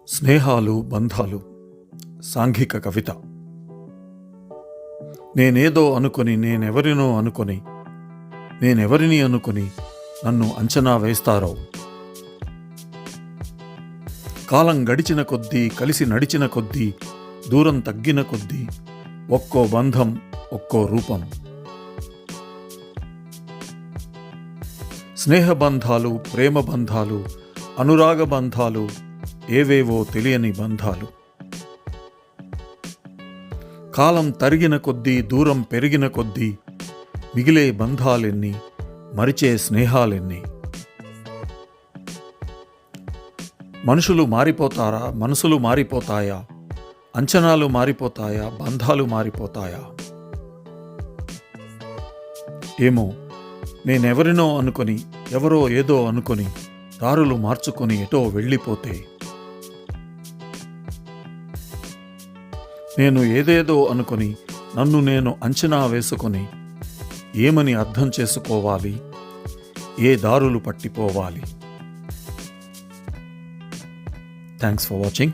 స్నేహాలు బంధాలు సాంఘిక కవిత. నేనేదో అనుకొని నేనెవరినో అనుకొని నేనెవరిని అనుకొని నన్ను అంచనా వేస్తారో. కాలం గడిచిన కొద్దీ కలిసి నడిచిన కొద్దీ దూరం తగ్గిన కొద్దీ ఒక్కో బంధం ఒక్కో రూపం. స్నేహబంధాలు, ప్రేమ బంధాలు, అనురాగ బంధాలు, ఏవేవో తెలియని బంధాలు. కాలం తరిగిన కొద్దీ దూరం పెరిగిన కొద్దీ మిగిలే బంధాలెన్ని, మరిచే స్నేహాలెన్ని. మనుషులు మారిపోతారా? మనసులు మారిపోతాయా? అంచనాలు మారిపోతాయా? బంధాలు మారిపోతాయా? ఏమో, నేనెవరినో అనుకొని ఎవరో ఏదో అనుకొని దారులు మార్చుకొని ఎటో వెళ్ళిపోతే, నేను ఏదేదో అనుకొని నన్ను నేను అంచనా వేసుకొని ఏమని అర్థం చేసుకోవాలి? ఏ దారులు పట్టిపోవాలి? Thanks for watching.